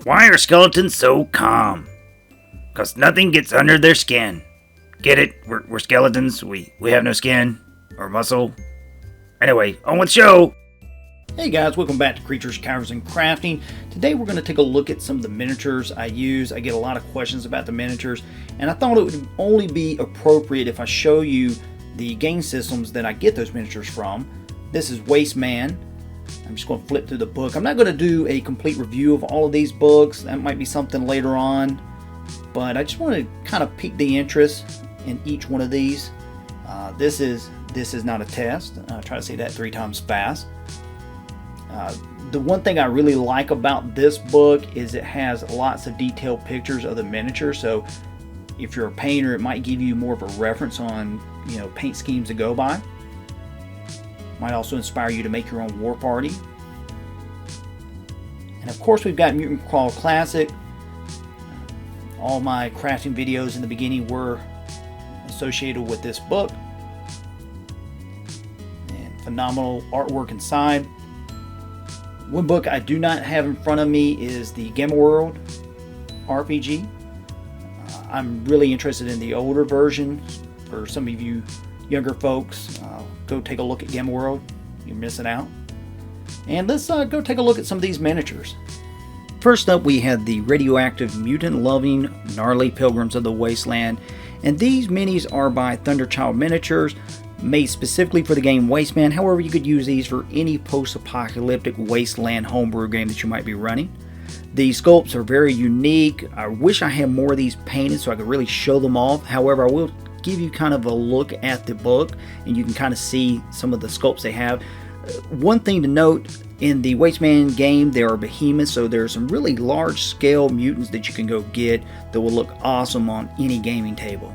Why are skeletons so calm? Because nothing gets under their skin. Get it? We're skeletons. We have no skin or muscle. Anyway, on with the show. Hey guys, welcome back to Creatures, Encounters, and Crafting. Today we're going to take a look at some of the miniatures I use. I get a lot of questions about the miniatures, and I thought it would only be appropriate if I show you the game systems that I get those miniatures from. This is Wasteland. I'm just going to flip through the book. I'm not going to do a complete review of all of these books. That might be something later on, but I just want to kind of pique the interest in each one of these. This is not a test. I'll try to say that 3 times fast. The one thing I really like about this book is it has lots of detailed pictures of the miniature, so if you're a painter, it might give you more of a reference on, paint schemes to go by. Might also inspire you to make your own war party. And of course we've got Mutant Crawl Classic. All my crafting videos in the beginning were associated with this book. And phenomenal artwork inside. One book I do not have in front of me is the Gamma World RPG. I'm really interested in the older version. For some of you younger folks, go take a look at Gamma World. You're missing out. And let's go take a look at some of these miniatures. First up, we have the radioactive, mutant-loving, gnarly pilgrims of the Wasteland. And these minis are by Thunderchild Miniatures, made specifically for the game Wasteland. However, you could use these for any post-apocalyptic Wasteland homebrew game that you might be running. The sculpts are very unique. I wish I had more of these painted so I could really show them off. However, I will give you kind of a look at the book and you can kind of see some of the sculpts they have. One thing to note, in the Wasteland game there are behemoths, so there are some really large scale mutants that you can go get that will look awesome on any gaming table.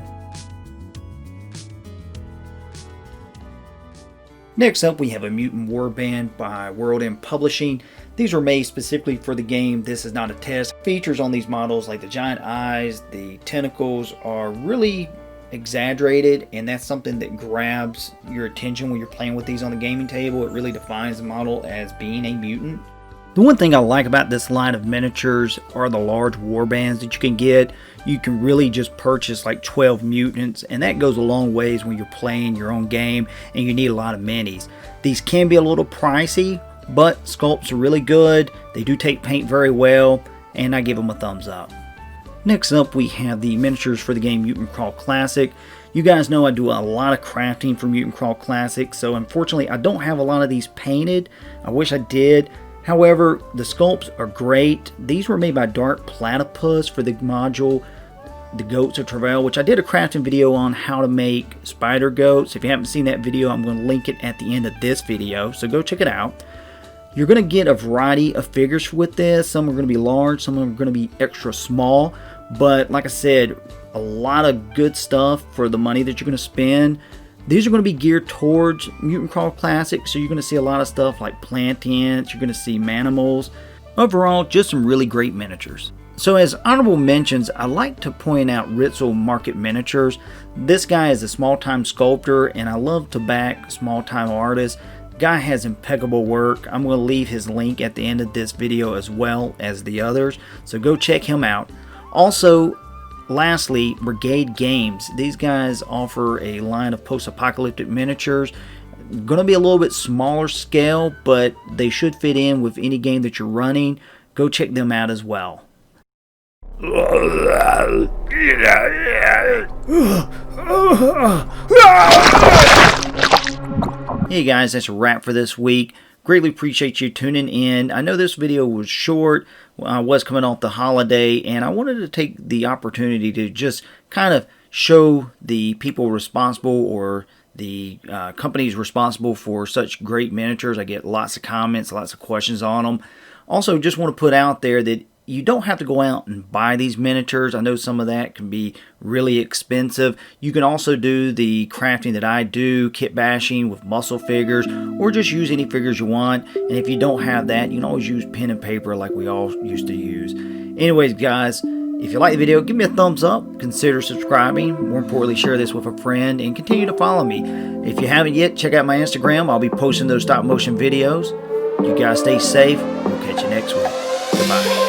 Next up, we have a mutant warband by World End Publishing. These were made specifically for the game. This is not a test. Features on these models like the giant eyes, the tentacles are really exaggerated, and that's something that grabs your attention when you're playing with these on the gaming table. It really defines the model as being a mutant. The one thing I like about this line of miniatures are the large warbands that you can get. You can really just purchase like 12 mutants, and that goes a long ways when you're playing your own game and you need a lot of minis. These can be a little pricey, but sculpts are really good. They do take paint very well, and I give them a thumbs up. Next up, we have the miniatures for the game Mutant Crawl Classic. You guys know I do a lot of crafting for Mutant Crawl Classic, so unfortunately I don't have a lot of these painted. I wish I did. However, the sculpts are great. These were made by Dark Platypus for the module The Goats of Travail, which I did a crafting video on how to make spider goats. If you haven't seen that video, I'm going to link it at the end of this video, so go check it out. You're going to get a variety of figures with this. Some are going to be large, some are going to be extra small, but like I said, a lot of good stuff for the money that you're going to spend. These are going to be geared towards Mutant Crawl Classic, so you're going to see a lot of stuff like plant ants, you're going to see manimals. Overall, just some really great miniatures. So as honorable mentions, I like to point out Ritzel Market Miniatures. This guy is a small-time sculptor, and I love to back small-time artists. Guy has impeccable work. I'm going to leave his link at the end of this video as well as the others, so go check him out. Also, lastly, Brigade Games. These guys offer a line of post-apocalyptic miniatures. Going to be a little bit smaller scale, but they should fit in with any game that you're running. Go check them out as well. Hey guys, that's a wrap for this week. Greatly appreciate you tuning in. I know this video was short. I was coming off the holiday, and I wanted to take the opportunity to just kind of show the people responsible or the companies responsible for such great miniatures. I get lots of comments, lots of questions on them. Also, just want to put out there that you don't have to go out and buy these miniatures. I know some of that can be really expensive. You can also do the crafting that I do, kit bashing with muscle figures, or just use any figures you want. And if you don't have that, you can always use pen and paper like we all used to use. Anyways, guys, if you like the video, give me a thumbs up, consider subscribing, more importantly, share this with a friend, and continue to follow me. If you haven't yet, check out my Instagram. I'll be posting those stop motion videos. You guys stay safe. We'll catch you next week. Goodbye.